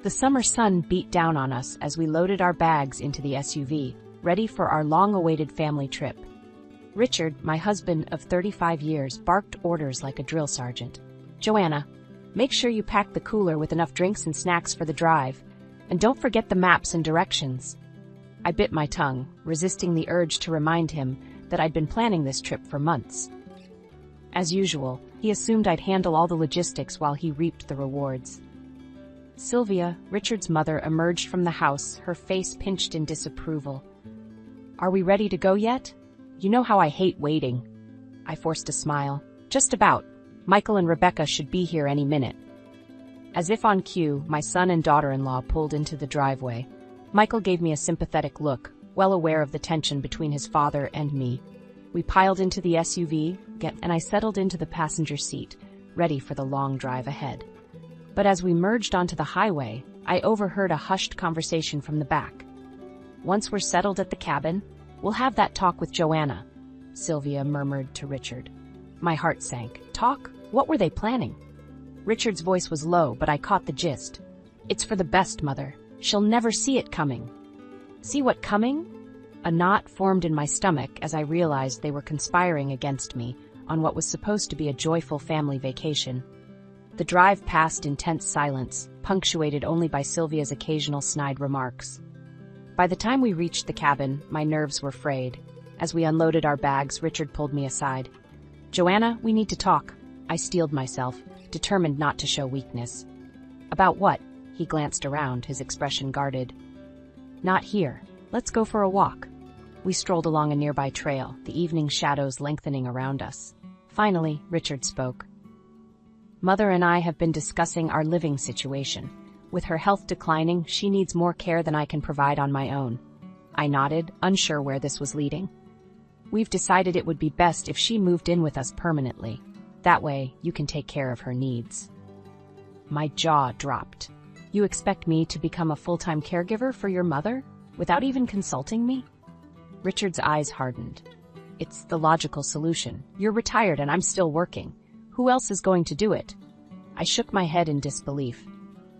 The summer sun beat down on us as we loaded our bags into the SUV, ready for our long-awaited family trip. Richard, my husband of 35 years, barked orders like a drill sergeant. "Joanna, make sure you pack the cooler with enough drinks and snacks for the drive, and don't forget the maps and directions." I bit my tongue, resisting the urge to remind him that I'd been planning this trip for months. As usual, he assumed I'd handle all the logistics while he reaped the rewards. Sylvia, Richard's mother, emerged from the house, her face pinched in disapproval. "Are we ready to go yet? You know how I hate waiting." I forced a smile. "Just about. Michael and Rebecca should be here any minute." As if on cue, my son and daughter-in-law pulled into the driveway. Michael gave me a sympathetic look, well aware of the tension between his father and me. We piled into the SUV, and I settled into the passenger seat, ready for the long drive ahead. But as we merged onto the highway, I overheard a hushed conversation from the back. "Once we're settled at the cabin, we'll have that talk with Joanna," Sylvia murmured to Richard. My heart sank. Talk? What were they planning? Richard's voice was low, but I caught the gist. "It's for the best, Mother. She'll never see it coming." "See what coming?" A knot formed in my stomach as I realized they were conspiring against me on what was supposed to be a joyful family vacation. The drive passed in tense silence, punctuated only by Sylvia's occasional snide remarks. By the time we reached the cabin, my nerves were frayed. As we unloaded our bags, Richard pulled me aside. "Joanna, we need to talk." I steeled myself, determined not to show weakness. "About what?" He glanced around, his expression guarded. "Not here. Let's go for a walk." We strolled along a nearby trail, the evening shadows lengthening around us. Finally, Richard spoke. "Mother and I have been discussing our living situation. With her health declining, she needs more care than I can provide on my own." I nodded, unsure where this was leading. "We've decided it would be best if she moved in with us permanently. That way, you can take care of her needs." My jaw dropped. "You expect me to become a full-time caregiver for your mother, without even consulting me?" Richard's eyes hardened. "It's the logical solution. You're retired and I'm still working. Who else is going to do it?" I shook my head in disbelief.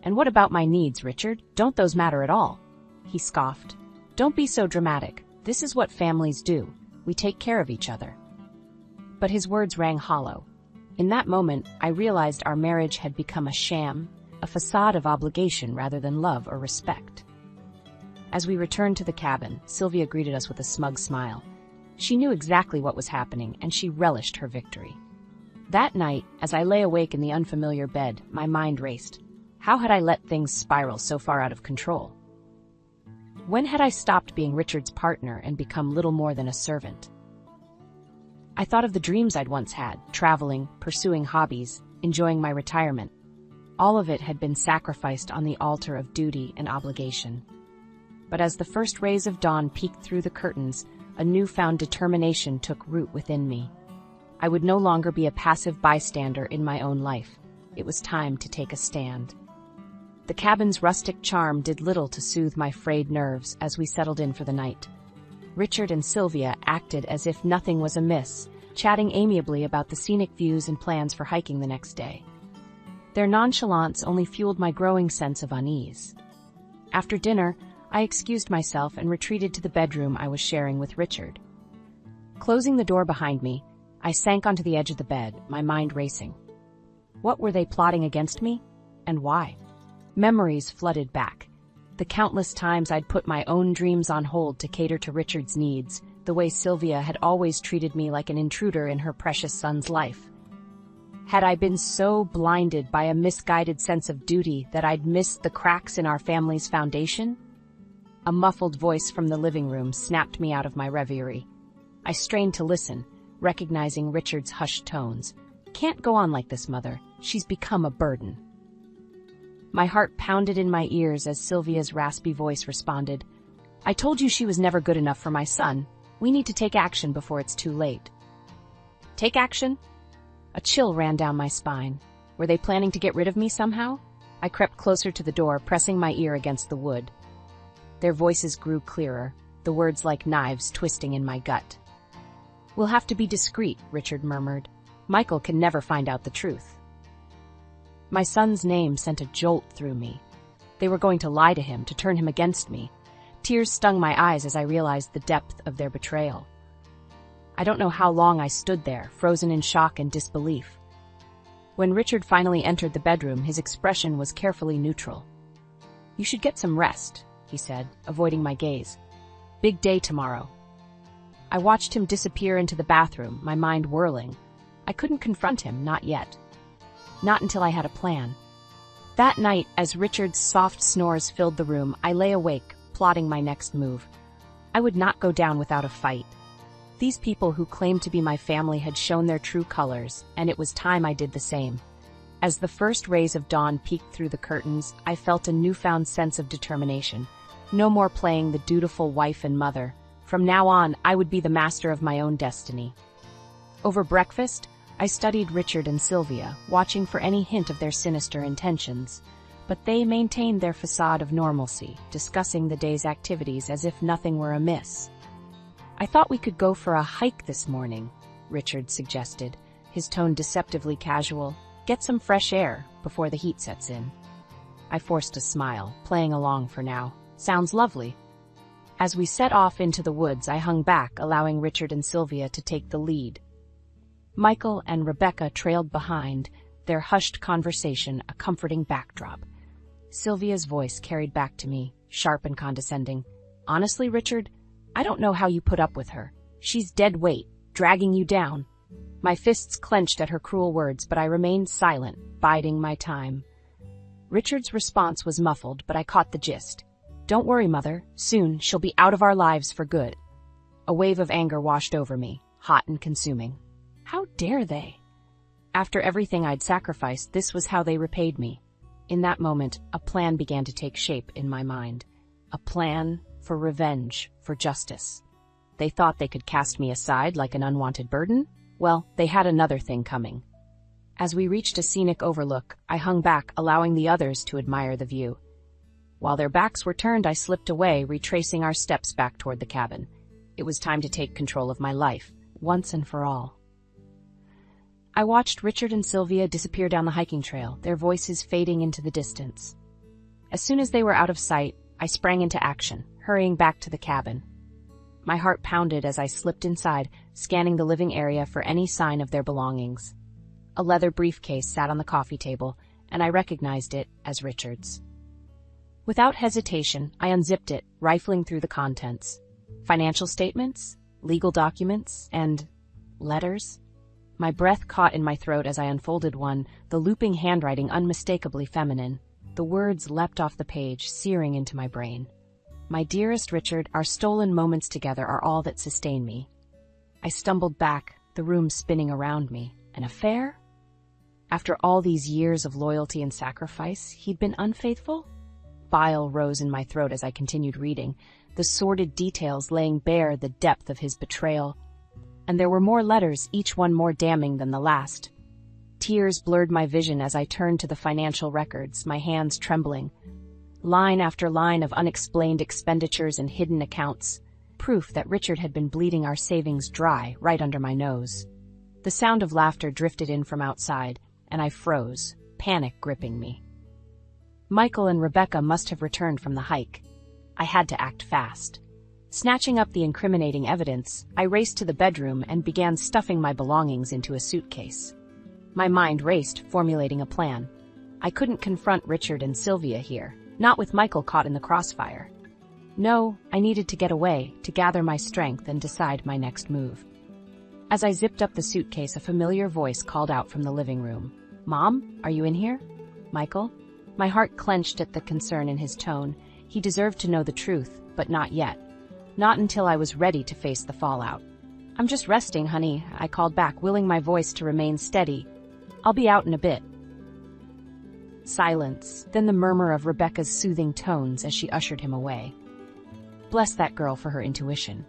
"And what about my needs, Richard? Don't those matter at all?" He scoffed. "Don't be so dramatic. This is what families do. We take care of each other." But his words rang hollow. In that moment, I realized our marriage had become a sham, a facade of obligation rather than love or respect. As we returned to the cabin, Sylvia greeted us with a smug smile. She knew exactly what was happening, and she relished her victory. That night, as I lay awake in the unfamiliar bed, my mind raced. How had I let things spiral so far out of control? When had I stopped being Richard's partner and become little more than a servant? I thought of the dreams I'd once had, traveling, pursuing hobbies, enjoying my retirement. All of it had been sacrificed on the altar of duty and obligation. But as the first rays of dawn peeked through the curtains, a newfound determination took root within me. I would no longer be a passive bystander in my own life. It was time to take a stand. The cabin's rustic charm did little to soothe my frayed nerves as we settled in for the night. Richard and Sylvia acted as if nothing was amiss, chatting amiably about the scenic views and plans for hiking the next day. Their nonchalance only fueled my growing sense of unease. After dinner, I excused myself and retreated to the bedroom I was sharing with Richard. Closing the door behind me, I sank onto the edge of the bed, my mind racing. What were they plotting against me? And why? Memories flooded back. The countless times I'd put my own dreams on hold to cater to Richard's needs, the way Sylvia had always treated me like an intruder in her precious son's life. Had I been so blinded by a misguided sense of duty that I'd missed the cracks in our family's foundation? A muffled voice from the living room snapped me out of my reverie. I strained to listen, recognizing Richard's hushed tones. "Can't go on like this, Mother. She's become a burden." My heart pounded in my ears as Sylvia's raspy voice responded. "I told you she was never good enough for my son. We need to take action before it's too late." Take action? A chill ran down my spine. Were they planning to get rid of me somehow? I crept closer to the door, pressing my ear against the wood. Their voices grew clearer, the words like knives twisting in my gut. "We'll have to be discreet," Richard murmured. "Michael can never find out the truth." My son's name sent a jolt through me. They were going to lie to him, to turn him against me. Tears stung my eyes as I realized the depth of their betrayal. I don't know how long I stood there, frozen in shock and disbelief. When Richard finally entered the bedroom, his expression was carefully neutral. "You should get some rest," he said, avoiding my gaze. "Big day tomorrow." I watched him disappear into the bathroom, my mind whirling. I couldn't confront him, not yet. Not until I had a plan. That night, as Richard's soft snores filled the room, I lay awake, plotting my next move. I would not go down without a fight. These people who claimed to be my family had shown their true colors, and it was time I did the same. As the first rays of dawn peeked through the curtains, I felt a newfound sense of determination. No more playing the dutiful wife and mother. From now on, I would be the master of my own destiny. Over breakfast, I studied Richard and Sylvia, watching for any hint of their sinister intentions. But they maintained their facade of normalcy, discussing the day's activities as if nothing were amiss. "I thought we could go for a hike this morning," Richard suggested, his tone deceptively casual. "Get some fresh air before the heat sets in." I forced a smile, playing along for now. "Sounds lovely." As we set off into the woods, I hung back, allowing Richard and Sylvia to take the lead. Michael and Rebecca trailed behind, their hushed conversation a comforting backdrop. Sylvia's voice carried back to me, sharp and condescending. "Honestly, Richard, I don't know how you put up with her. She's dead weight, dragging you down." My fists clenched at her cruel words, but I remained silent, biding my time. Richard's response was muffled, but I caught the gist. "Don't worry, Mother. Soon she'll be out of our lives for good." A wave of anger washed over me, hot and consuming. How dare they? After everything I'd sacrificed, this was how they repaid me. In that moment, a plan began to take shape in my mind. A plan for revenge, for justice. They thought they could cast me aside like an unwanted burden? Well, they had another thing coming. As we reached a scenic overlook, I hung back, allowing the others to admire the view. While their backs were turned, I slipped away, retracing our steps back toward the cabin. It was time to take control of my life, once and for all. I watched Richard and Sylvia disappear down the hiking trail, their voices fading into the distance. As soon as they were out of sight, I sprang into action, hurrying back to the cabin. My heart pounded as I slipped inside, scanning the living area for any sign of their belongings. A leather briefcase sat on the coffee table, and I recognized it as Richard's. Without hesitation, I unzipped it, rifling through the contents. Financial statements, legal documents, and letters. My breath caught in my throat as I unfolded one, the looping handwriting unmistakably feminine. The words leapt off the page, searing into my brain. "My dearest Richard, our stolen moments together are all that sustain me." I stumbled back, the room spinning around me. An affair? After all these years of loyalty and sacrifice, he'd been unfaithful? Bile rose in my throat as I continued reading, the sordid details laying bare the depth of his betrayal. And there were more letters, each one more damning than the last. Tears blurred my vision as I turned to the financial records, my hands trembling. Line after line of unexplained expenditures and hidden accounts, proof that Richard had been bleeding our savings dry right under my nose. The sound of laughter drifted in from outside, and I froze, panic gripping me. Michael and Rebecca must have returned from the hike. I had to act fast. Snatching up the incriminating evidence, I raced to the bedroom and began stuffing my belongings into a suitcase. My mind raced, formulating a plan. I couldn't confront Richard and Sylvia here, not with Michael caught in the crossfire. No, I needed to get away, to gather my strength and decide my next move. As I zipped up the suitcase, a familiar voice called out from the living room. "Mom, are you in here?" "Michael?" My heart clenched at the concern in his tone. He deserved to know the truth, but not yet. Not until I was ready to face the fallout. "I'm just resting, honey," I called back, willing my voice to remain steady. "I'll be out in a bit." Silence, then the murmur of Rebecca's soothing tones as she ushered him away. Bless that girl for her intuition.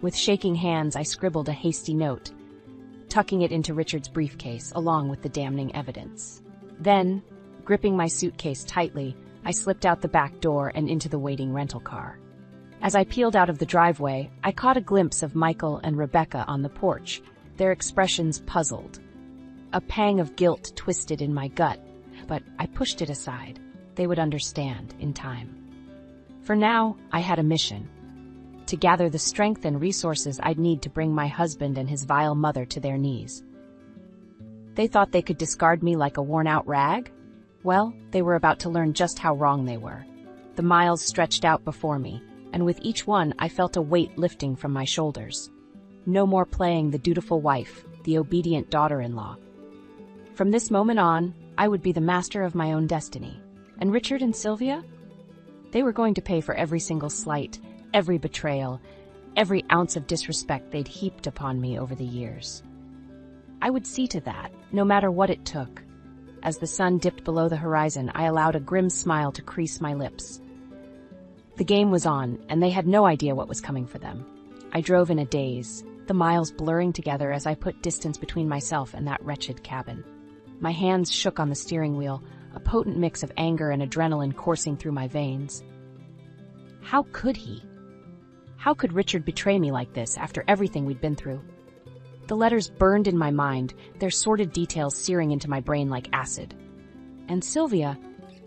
With shaking hands, I scribbled a hasty note, tucking it into Richard's briefcase along with the damning evidence. Then, gripping my suitcase tightly, I slipped out the back door and into the waiting rental car. As I peeled out of the driveway, I caught a glimpse of Michael and Rebecca on the porch, their expressions puzzled. A pang of guilt twisted in my gut, but I pushed it aside. They would understand in time. For now, I had a mission: to gather the strength and resources I'd need to bring my husband and his vile mother to their knees. They thought they could discard me like a worn-out rag? Well, they were about to learn just how wrong they were. The miles stretched out before me, and with each one I felt a weight lifting from my shoulders. No more playing the dutiful wife, the obedient daughter-in-law. From this moment on, I would be the master of my own destiny. And Richard and Sylvia? They were going to pay for every single slight, every betrayal, every ounce of disrespect they'd heaped upon me over the years. I would see to that, no matter what it took. As the sun dipped below the horizon, I allowed a grim smile to crease my lips. The game was on, and they had no idea what was coming for them. I drove in a daze, the miles blurring together as I put distance between myself and that wretched cabin. My hands shook on the steering wheel, a potent mix of anger and adrenaline coursing through my veins. How could he? How could Richard betray me like this after everything we'd been through? The letters burned in my mind, their sordid details searing into my brain like acid. And Sylvia,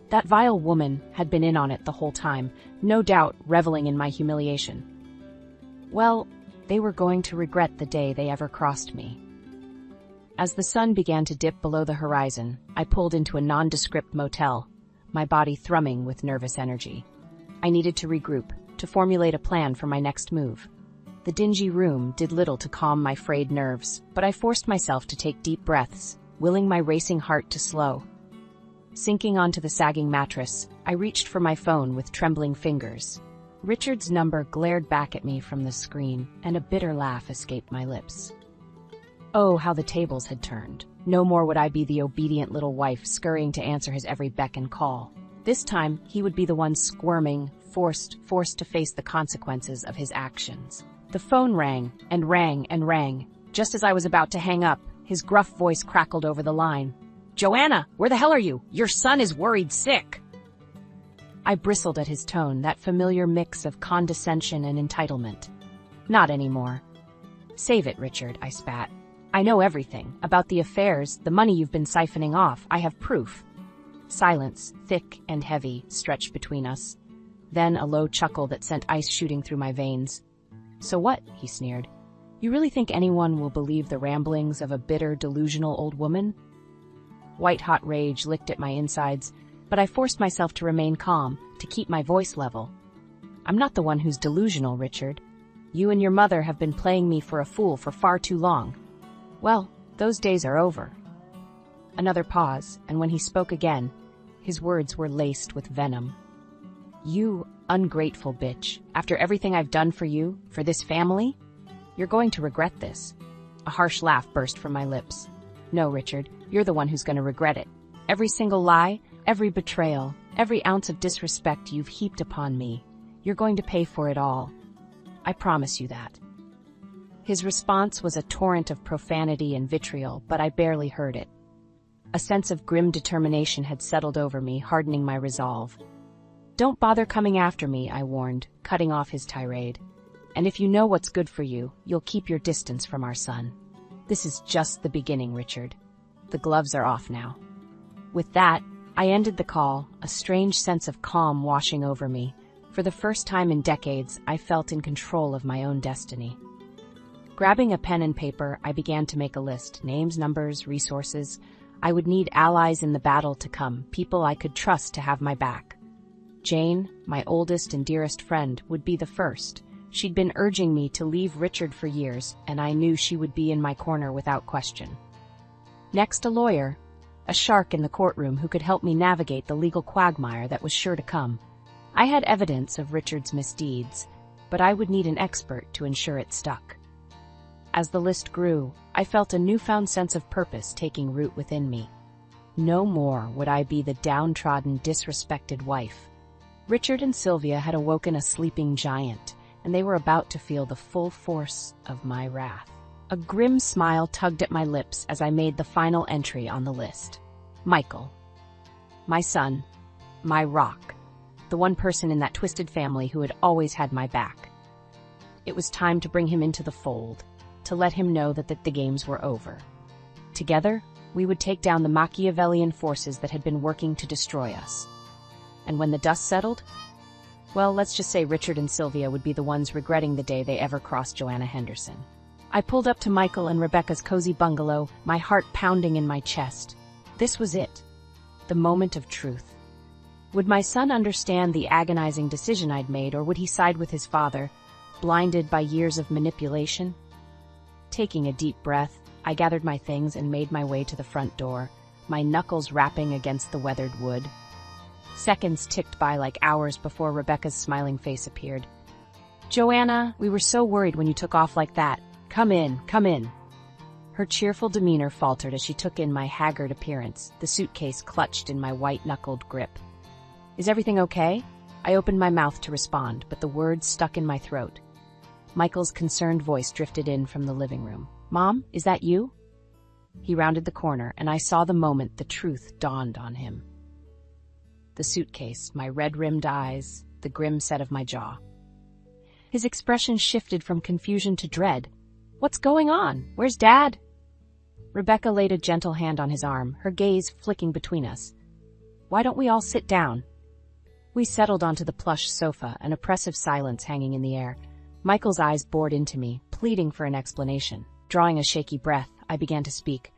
that vile woman, had been in on it the whole time, no doubt reveling in my humiliation. Well, they were going to regret the day they ever crossed me. As the sun began to dip below the horizon, I pulled into a nondescript motel, my body thrumming with nervous energy. I needed to regroup, to formulate a plan for my next move. The dingy room did little to calm my frayed nerves, but I forced myself to take deep breaths, willing my racing heart to slow. Sinking onto the sagging mattress, I reached for my phone with trembling fingers. Richard's number glared back at me from the screen, and a bitter laugh escaped my lips. Oh, how the tables had turned. No more would I be the obedient little wife scurrying to answer his every beck and call. This time, he would be the one squirming, forced to face the consequences of his actions. The phone rang, and rang, and rang. Just as I was about to hang up, his gruff voice crackled over the line. "Joanna, where the hell are you? Your son is worried sick." I bristled at his tone, that familiar mix of condescension and entitlement. Not anymore. "Save it, Richard," I spat. "I know everything. About the affairs, the money you've been siphoning off. I have proof." Silence, thick and heavy, stretched between us. Then a low chuckle that sent ice shooting through my veins. "So what?" he sneered. "You really think anyone will believe the ramblings of a bitter, delusional old woman?" White-hot rage licked at my insides, but I forced myself to remain calm, to keep my voice level. "I'm not the one who's delusional, Richard. You and your mother have been playing me for a fool for far too long. Well, those days are over." Another pause, and when he spoke again, his words were laced with venom. "You ungrateful bitch, after everything I've done for you, for this family? You're going to regret this." A harsh laugh burst from my lips. "No, Richard, you're the one who's going to regret it. Every single lie, every betrayal, every ounce of disrespect you've heaped upon me, you're going to pay for it all. I promise you that." His response was a torrent of profanity and vitriol, but I barely heard it. A sense of grim determination had settled over me, hardening my resolve. "Don't bother coming after me," I warned, cutting off his tirade. "And if you know what's good for you, you'll keep your distance from our son. This is just the beginning, Richard. The gloves are off now." With that, I ended the call, a strange sense of calm washing over me. For the first time in decades, I felt in control of my own destiny. Grabbing a pen and paper, I began to make a list: names, numbers, resources. I would need allies in the battle to come, people I could trust to have my back. Jane, my oldest and dearest friend, would be the first. She'd been urging me to leave Richard for years, and I knew she would be in my corner without question. Next, a lawyer, a shark in the courtroom who could help me navigate the legal quagmire that was sure to come. I had evidence of Richard's misdeeds, but I would need an expert to ensure it stuck. As the list grew, I felt a newfound sense of purpose taking root within me. No more would I be the downtrodden, disrespected wife. Richard and Sylvia had awoken a sleeping giant, and they were about to feel the full force of my wrath. A grim smile tugged at my lips as I made the final entry on the list. Michael. My son. My rock. The one person in that twisted family who had always had my back. It was time to bring him into the fold, to let him know that the games were over. Together, we would take down the Machiavellian forces that had been working to destroy us. And when the dust settled? Well, let's just say Richard and Sylvia would be the ones regretting the day they ever crossed Joanna Henderson. I pulled up to Michael and Rebecca's cozy bungalow, my heart pounding in my chest. This was it. The moment of truth. Would my son understand the agonizing decision I'd made, or would he side with his father, blinded by years of manipulation? Taking a deep breath, I gathered my things and made my way to the front door, my knuckles rapping against the weathered wood. Seconds ticked by like hours before Rebecca's smiling face appeared. "Joanna, we were so worried when you took off like that. Come in, come in." Her cheerful demeanor faltered as she took in my haggard appearance, the suitcase clutched in my white-knuckled grip. "Is everything okay?" I opened my mouth to respond, but the words stuck in my throat. Michael's concerned voice drifted in from the living room. "Mom, is that you?" He rounded the corner, and I saw the moment the truth dawned on him. The suitcase, my red-rimmed eyes, the grim set of my jaw. His expression shifted from confusion to dread. "What's going on? Where's Dad?" Rebecca laid a gentle hand on his arm, her gaze flicking between us. "Why don't we all sit down?" We settled onto the plush sofa, an oppressive silence hanging in the air. Michael's eyes bored into me, pleading for an explanation. Drawing a shaky breath, I began to speak,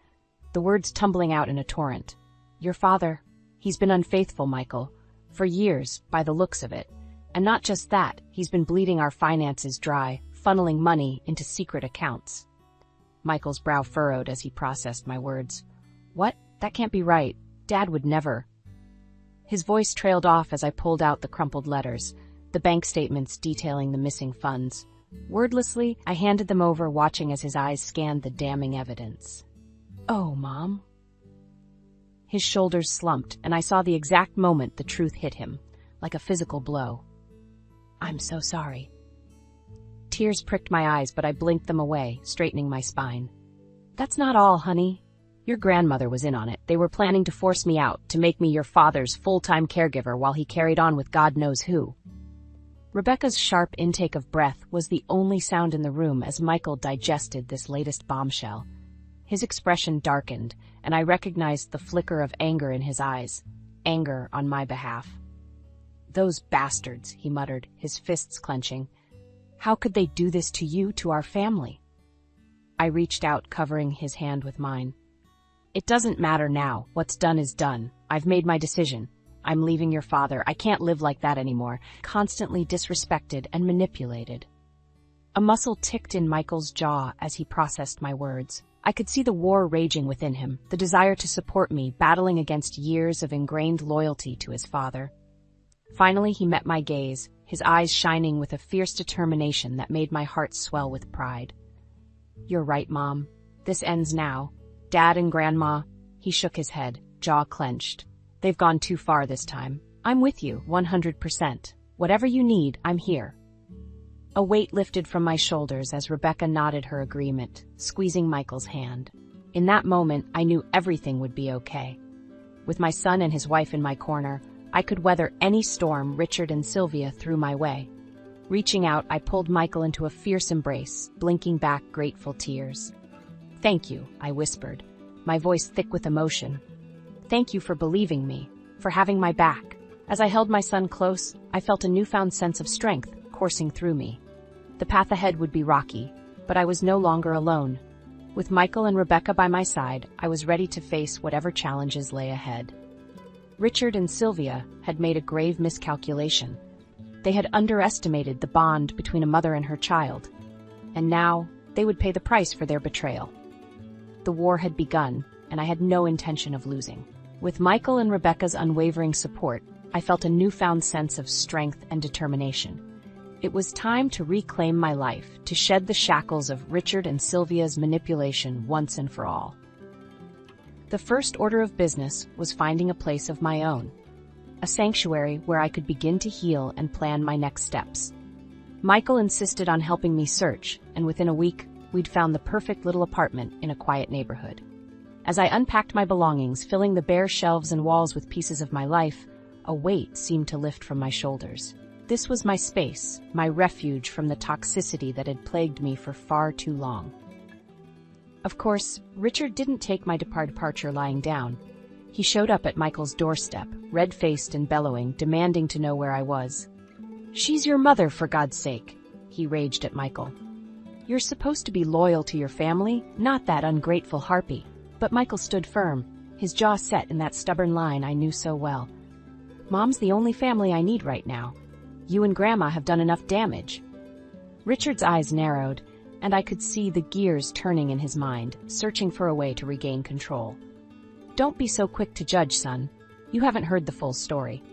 the words tumbling out in a torrent. "Your father, he's been unfaithful, Michael, for years, by the looks of it. And not just that, he's been bleeding our finances dry, funneling money into secret accounts." Michael's brow furrowed as he processed my words. "What? That can't be right. Dad would never." His voice trailed off as I pulled out the crumpled letters, the bank statements detailing the missing funds. Wordlessly, I handed them over, watching as his eyes scanned the damning evidence. "Oh, Mom." His shoulders slumped, and I saw the exact moment the truth hit him, like a physical blow. "I'm so sorry." Tears pricked my eyes, but I blinked them away, straightening my spine. "That's not all, honey. Your grandmother was in on it. They were planning to force me out, to make me your father's full-time caregiver while he carried on with God knows who." Rebecca's sharp intake of breath was the only sound in the room as Michael digested this latest bombshell. His expression darkened, and I recognized the flicker of anger in his eyes. Anger on my behalf. "Those bastards," he muttered, his fists clenching. "How could they do this to you, to our family?" I reached out, covering his hand with mine. "It doesn't matter now. What's done is done. I've made my decision. I'm leaving your father. I can't live like that anymore, constantly disrespected and manipulated." A muscle ticked in Michael's jaw as he processed my words. I could see the war raging within him, the desire to support me, battling against years of ingrained loyalty to his father. Finally, he met my gaze, his eyes shining with a fierce determination that made my heart swell with pride. "You're right, Mom. This ends now. Dad and Grandma," he shook his head, jaw clenched. "They've gone too far this time. I'm with you, 100%. Whatever you need, I'm here." A weight lifted from my shoulders as Rebecca nodded her agreement, squeezing Michael's hand. In that moment, I knew everything would be okay. With my son and his wife in my corner, I could weather any storm Richard and Sylvia threw my way. Reaching out, I pulled Michael into a fierce embrace, blinking back grateful tears. "Thank you," I whispered, my voice thick with emotion. "Thank you for believing me, for having my back." As I held my son close, I felt a newfound sense of strength coursing through me. The path ahead would be rocky, but I was no longer alone. With Michael and Rebecca by my side, I was ready to face whatever challenges lay ahead. Richard and Sylvia had made a grave miscalculation. They had underestimated the bond between a mother and her child, and now they would pay the price for their betrayal. The war had begun, and I had no intention of losing. With Michael and Rebecca's unwavering support, I felt a newfound sense of strength and determination. It was time to reclaim my life, to shed the shackles of Richard and Sylvia's manipulation once and for all. The first order of business was finding a place of my own, a sanctuary where I could begin to heal and plan my next steps. Michael insisted on helping me search, and within a week, we'd found the perfect little apartment in a quiet neighborhood. As I unpacked my belongings, filling the bare shelves and walls with pieces of my life, a weight seemed to lift from my shoulders. This was my space, my refuge from the toxicity that had plagued me for far too long. Of course, Richard didn't take my departure lying down. He showed up at Michael's doorstep, red-faced and bellowing, demanding to know where I was. "She's your mother, for God's sake," he raged at Michael. "You're supposed to be loyal to your family, not that ungrateful harpy." But Michael stood firm, his jaw set in that stubborn line I knew so well. "Mom's the only family I need right now. You and Grandma have done enough damage." Richard's eyes narrowed, and I could see the gears turning in his mind, searching for a way to regain control. "Don't be so quick to judge, son. You haven't heard the full story."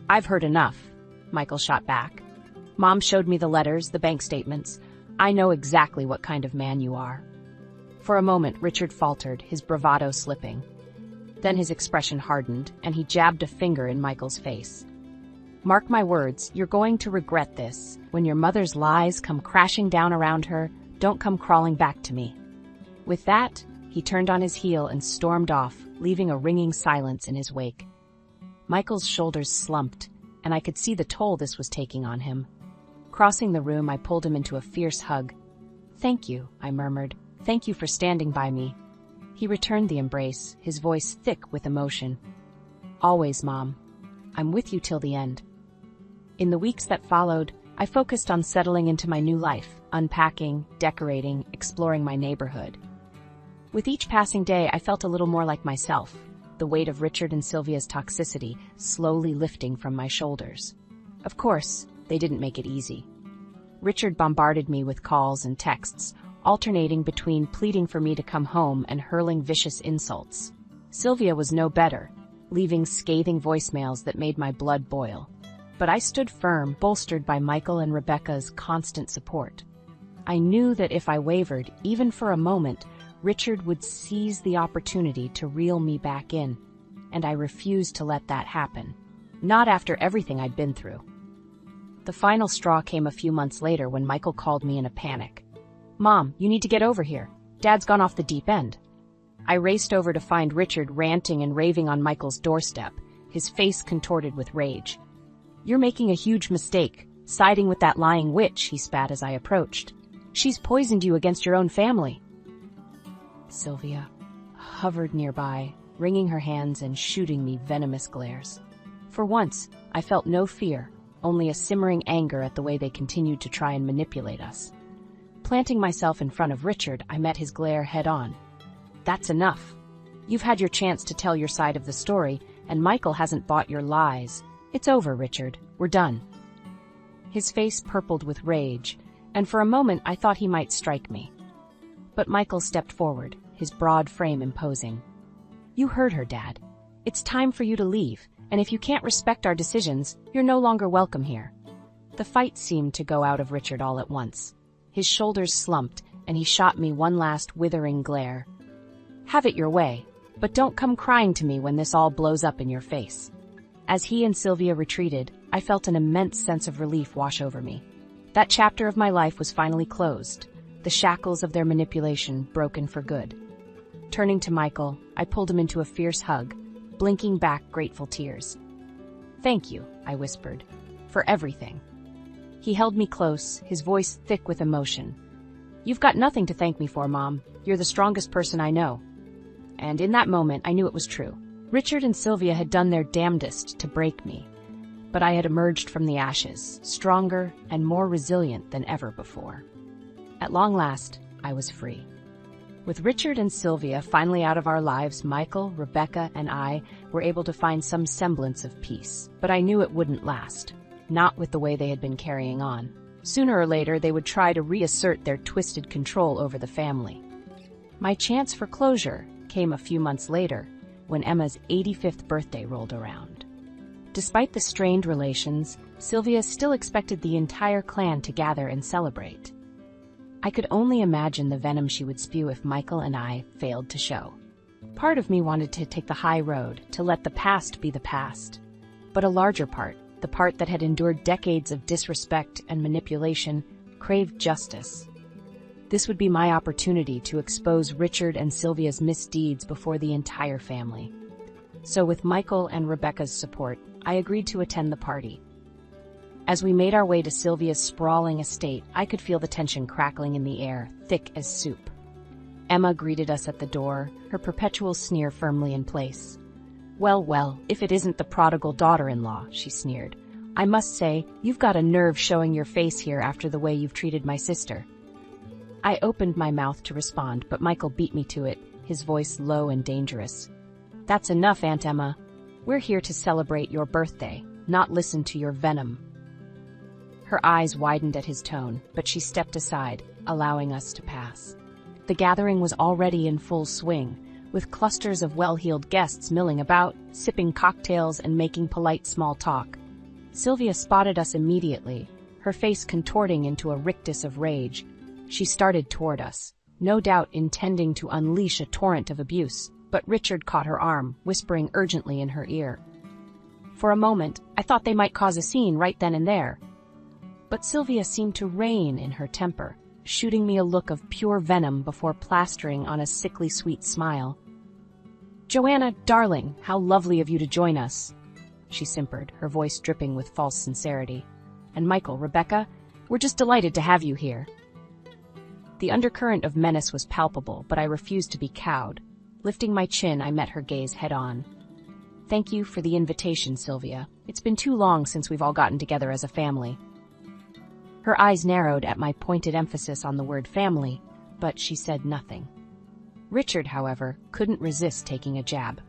"I've heard enough," Michael shot back. "Mom showed me the letters, the bank statements. I know exactly what kind of man you are." For a moment, Richard faltered, his bravado slipping. Then his expression hardened, and he jabbed a finger in Michael's face. "Mark my words, you're going to regret this. When your mother's lies come crashing down around her, don't come crawling back to me." With that, he turned on his heel and stormed off, leaving a ringing silence in his wake. Michael's shoulders slumped, and I could see the toll this was taking on him. Crossing the room, I pulled him into a fierce hug. "Thank you," I murmured. "Thank you for standing by me." He returned the embrace, his voice thick with emotion. "Always, Mom. I'm with you till the end." In the weeks that followed, I focused on settling into my new life, unpacking, decorating, exploring my neighborhood. With each passing day, I felt a little more like myself, the weight of Richard and Sylvia's toxicity slowly lifting from my shoulders. Of course, they didn't make it easy. Richard bombarded me with calls and texts, alternating between pleading for me to come home and hurling vicious insults. Sylvia was no better, leaving scathing voicemails that made my blood boil. But I stood firm, bolstered by Michael and Rebecca's constant support. I knew that if I wavered, even for a moment, Richard would seize the opportunity to reel me back in, and I refused to let that happen. Not after everything I'd been through. The final straw came a few months later when Michael called me in a panic. "Mom, you need to get over here. Dad's gone off the deep end." I raced over to find Richard ranting and raving on Michael's doorstep, his face contorted with rage. "You're making a huge mistake, siding with that lying witch," he spat as I approached. "She's poisoned you against your own family." Sylvia hovered nearby, wringing her hands and shooting me venomous glares. For once, I felt no fear, only a simmering anger at the way they continued to try and manipulate us. Planting myself in front of Richard, I met his glare head-on. "That's enough. You've had your chance to tell your side of the story, and Michael hasn't bought your lies. It's over, Richard. We're done." His face purpled with rage, and for a moment I thought he might strike me. But Michael stepped forward, his broad frame imposing. "You heard her, Dad. It's time for you to leave, and if you can't respect our decisions, you're no longer welcome here." The fight seemed to go out of Richard all at once. His shoulders slumped, and he shot me one last withering glare. "Have it your way, but don't come crying to me when this all blows up in your face." As he and Sylvia retreated, I felt an immense sense of relief wash over me. That chapter of my life was finally closed, the shackles of their manipulation broken for good. Turning to Michael, I pulled him into a fierce hug, blinking back grateful tears. "Thank you," I whispered, "for everything." He held me close, his voice thick with emotion. "You've got nothing to thank me for, Mom. You're the strongest person I know." And in that moment, I knew it was true. Richard and Sylvia had done their damnedest to break me, but I had emerged from the ashes, stronger and more resilient than ever before. At long last, I was free. With Richard and Sylvia finally out of our lives, Michael, Rebecca, and I were able to find some semblance of peace. But I knew it wouldn't last, not with the way they had been carrying on. Sooner or later, they would try to reassert their twisted control over the family. My chance for closure came a few months later, when Emma's 85th birthday rolled around. Despite the strained relations, Sylvia still expected the entire clan to gather and celebrate. I could only imagine the venom she would spew if Michael and I failed to show. Part of me wanted to take the high road, to let the past be the past. But a larger part, the part that had endured decades of disrespect and manipulation, craved justice. This would be my opportunity to expose Richard and Sylvia's misdeeds before the entire family. So with Michael and Rebecca's support, I agreed to attend the party. As we made our way to Sylvia's sprawling estate, I could feel the tension crackling in the air, thick as soup. Emma greeted us at the door, her perpetual sneer firmly in place. Well, well, if it isn't the prodigal daughter-in-law, she sneered. I must say, you've got a nerve showing your face here after the way you've treated my sister. I opened my mouth to respond, but Michael beat me to it, his voice low and dangerous. That's enough, Aunt Emma. We're here to celebrate your birthday, not listen to your venom. Her eyes widened at his tone, but she stepped aside, allowing us to pass. The gathering was already in full swing, with clusters of well-heeled guests milling about, sipping cocktails and making polite small talk. Sylvia spotted us immediately, her face contorting into a rictus of rage. She started toward us, no doubt intending to unleash a torrent of abuse, but Richard caught her arm, whispering urgently in her ear. For a moment, I thought they might cause a scene right then and there. But Sylvia seemed to rein in her temper, shooting me a look of pure venom before plastering on a sickly sweet smile. Joanna, darling, how lovely of you to join us, she simpered, her voice dripping with false sincerity. And Michael, Rebecca, we're just delighted to have you here. The undercurrent of menace was palpable, but I refused to be cowed. Lifting my chin, I met her gaze head-on. Thank you for the invitation, Sylvia. It's been too long since we've all gotten together as a family. Her eyes narrowed at my pointed emphasis on the word family, but she said nothing. Richard, however, couldn't resist taking a jab.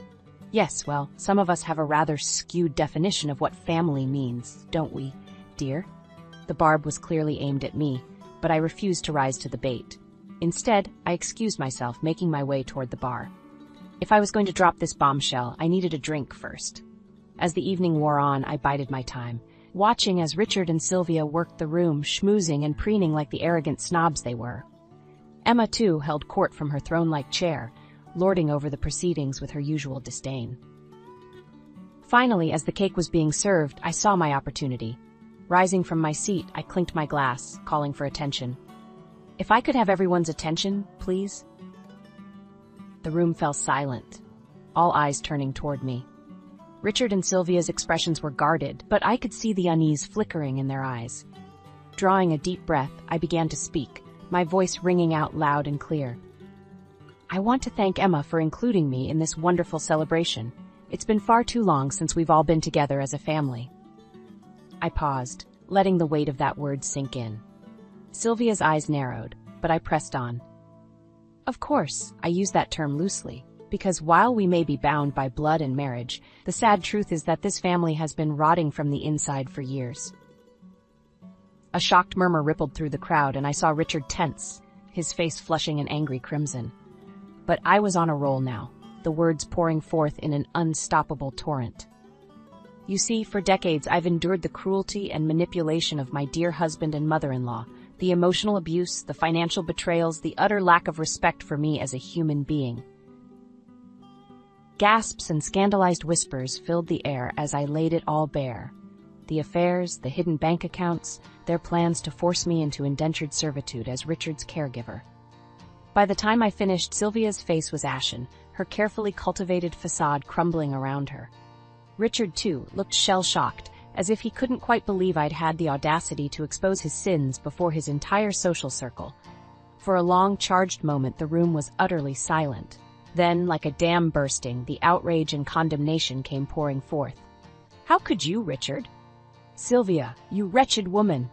Yes, well, some of us have a rather skewed definition of what family means, don't we, dear? The barb was clearly aimed at me, but I refused to rise to the bait. Instead, I excused myself, making my way toward the bar. If I was going to drop this bombshell, I needed a drink first. As the evening wore on, I bided my time, watching as Richard and Sylvia worked the room, schmoozing and preening like the arrogant snobs they were. Emma, too, held court from her throne-like chair, lording over the proceedings with her usual disdain. Finally, as the cake was being served, I saw my opportunity. Rising from my seat, I clinked my glass, calling for attention. If I could have everyone's attention, please? The room fell silent, all eyes turning toward me. Richard and Sylvia's expressions were guarded, but I could see the unease flickering in their eyes. Drawing a deep breath, I began to speak, my voice ringing out loud and clear. I want to thank Emma for including me in this wonderful celebration. It's been far too long since we've all been together as a family. I paused, letting the weight of that word sink in. Sylvia's eyes narrowed, but I pressed on. Of course, I use that term loosely, because while we may be bound by blood and marriage, the sad truth is that this family has been rotting from the inside for years. A shocked murmur rippled through the crowd, and I saw Richard tense, his face flushing an angry crimson. But I was on a roll now, the words pouring forth in an unstoppable torrent. You see, for decades I've endured the cruelty and manipulation of my dear husband and mother-in-law, the emotional abuse, the financial betrayals, the utter lack of respect for me as a human being. Gasps and scandalized whispers filled the air as I laid it all bare. The affairs, the hidden bank accounts, their plans to force me into indentured servitude as Richard's caregiver. By the time I finished, Sylvia's face was ashen, her carefully cultivated facade crumbling around her. Richard, too, looked shell-shocked, as if he couldn't quite believe I'd had the audacity to expose his sins before his entire social circle. For a long, charged moment, the room was utterly silent. Then, like a dam bursting, the outrage and condemnation came pouring forth. How could you, Richard? Sylvia, you wretched woman!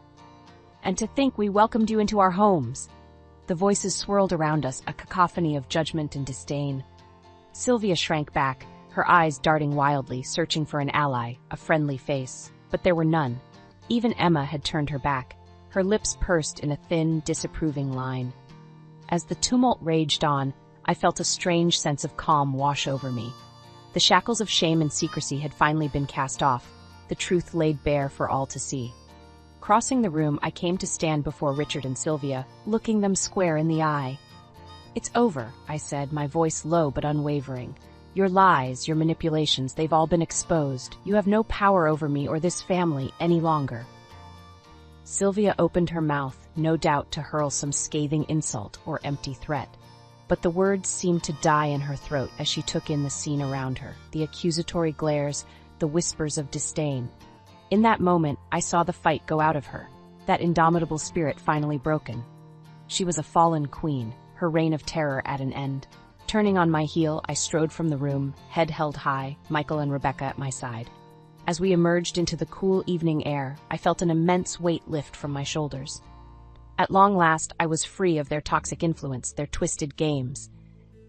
And to think we welcomed you into our homes! The voices swirled around us, a cacophony of judgment and disdain. Sylvia shrank back, her eyes darting wildly, searching for an ally, a friendly face. But there were none. Even Emma had turned her back, her lips pursed in a thin, disapproving line. As the tumult raged on, I felt a strange sense of calm wash over me. The shackles of shame and secrecy had finally been cast off, the truth laid bare for all to see. Crossing the room, I came to stand before Richard and Sylvia, looking them square in the eye. It's over, I said, my voice low but unwavering. Your lies, your manipulations, they've all been exposed. You have no power over me or this family any longer. Sylvia opened her mouth, no doubt to hurl some scathing insult or empty threat. But the words seemed to die in her throat as she took in the scene around her, the accusatory glares, the whispers of disdain. In that moment, I saw the fight go out of her, that indomitable spirit finally broken. She was a fallen queen, her reign of terror at an end. Turning on my heel, I strode from the room, head held high, Michael and Rebecca at my side. As we emerged into the cool evening air, I felt an immense weight lift from my shoulders. At long last, I was free of their toxic influence, their twisted games.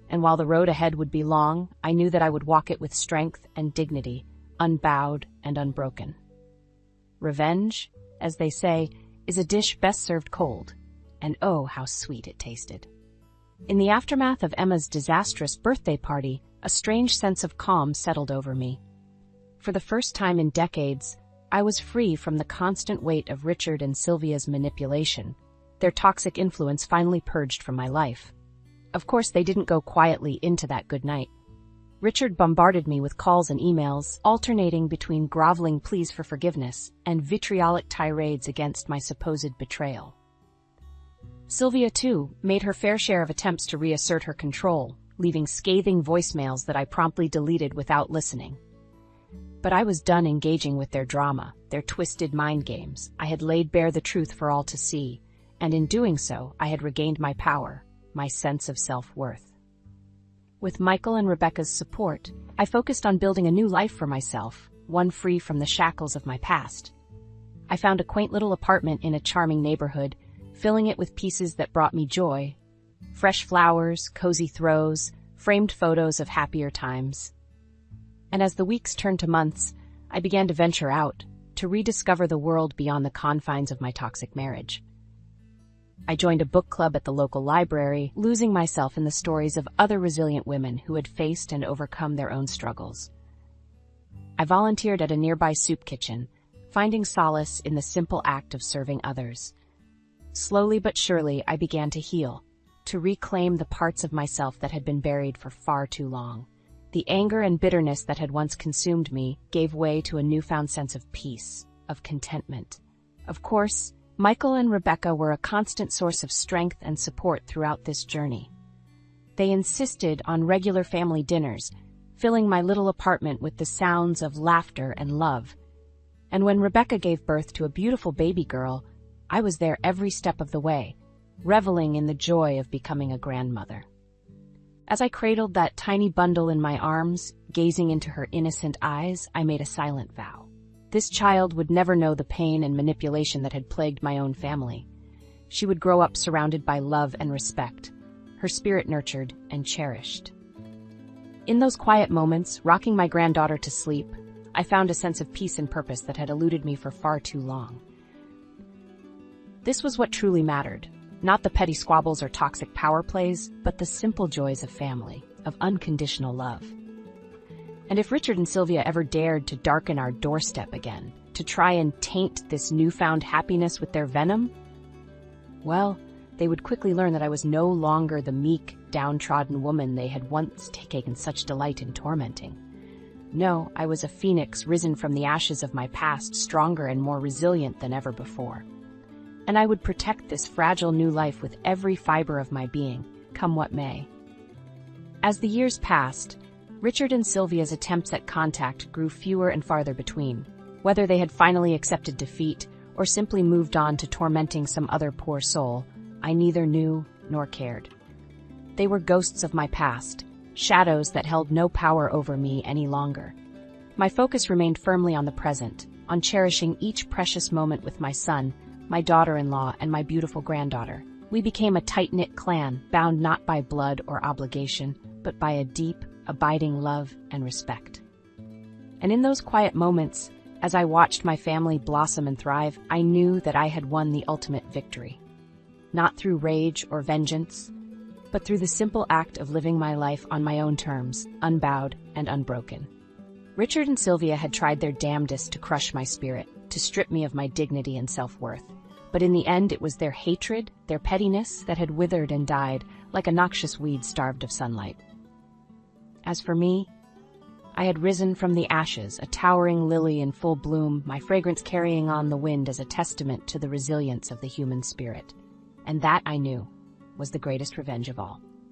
And while the road ahead would be long, I knew that I would walk it with strength and dignity, unbowed and unbroken. Revenge, as they say, is a dish best served cold, and oh, how sweet it tasted. In the aftermath of Emma's disastrous birthday party, a strange sense of calm settled over me. For the first time in decades, I was free from the constant weight of Richard and Sylvia's manipulation. Their toxic influence finally purged from my life. Of course, they didn't go quietly into that good night. Richard bombarded me with calls and emails, alternating between groveling pleas for forgiveness and vitriolic tirades against my supposed betrayal. Sylvia, too, made her fair share of attempts to reassert her control, leaving scathing voicemails that I promptly deleted without listening. But I was done engaging with their drama, their twisted mind games. I had laid bare the truth for all to see, and in doing so, I had regained my power, my sense of self-worth. With Michael and Rebecca's support, I focused on building a new life for myself, one free from the shackles of my past. I found a quaint little apartment in a charming neighborhood, filling it with pieces that brought me joy. Fresh flowers, cozy throws, framed photos of happier times. And as the weeks turned to months, I began to venture out, to rediscover the world beyond the confines of my toxic marriage. I joined a book club at the local library, losing myself in the stories of other resilient women who had faced and overcome their own struggles. I volunteered at a nearby soup kitchen, finding solace in the simple act of serving others. Slowly but surely, I began to heal, to reclaim the parts of myself that had been buried for far too long. The anger and bitterness that had once consumed me gave way to a newfound sense of peace, of contentment. Of course, Michael and Rebecca were a constant source of strength and support throughout this journey. They insisted on regular family dinners, filling my little apartment with the sounds of laughter and love. And when Rebecca gave birth to a beautiful baby girl, I was there every step of the way, reveling in the joy of becoming a grandmother. As I cradled that tiny bundle in my arms, gazing into her innocent eyes, I made a silent vow. This child would never know the pain and manipulation that had plagued my own family. She would grow up surrounded by love and respect, her spirit nurtured and cherished. In those quiet moments, rocking my granddaughter to sleep, I found a sense of peace and purpose that had eluded me for far too long. This was what truly mattered, not the petty squabbles or toxic power plays, but the simple joys of family, of unconditional love. And if Richard and Sylvia ever dared to darken our doorstep again, to try and taint this newfound happiness with their venom, well, they would quickly learn that I was no longer the meek, downtrodden woman they had once taken such delight in tormenting. No, I was a phoenix risen from the ashes of my past, stronger and more resilient than ever before. And I would protect this fragile new life with every fiber of my being, come what may. As the years passed, Richard and Sylvia's attempts at contact grew fewer and farther between. Whether they had finally accepted defeat or simply moved on to tormenting some other poor soul, I neither knew nor cared. They were ghosts of my past, shadows that held no power over me any longer. My focus remained firmly on the present, on cherishing each precious moment with my son, my daughter-in-law, and my beautiful granddaughter. We became a tight-knit clan, bound not by blood or obligation, but by a deep, abiding love and respect. And in those quiet moments, as I watched my family blossom and thrive, I knew that I had won the ultimate victory. Not through rage or vengeance, but through the simple act of living my life on my own terms, unbowed and unbroken. Richard and Sylvia had tried their damnedest to crush my spirit, to strip me of my dignity and self-worth. But in the end, it was their hatred, their pettiness, that had withered and died like a noxious weed starved of sunlight. As for me, I had risen from the ashes, a towering lily in full bloom, my fragrance carrying on the wind as a testament to the resilience of the human spirit. And that, I knew, was the greatest revenge of all.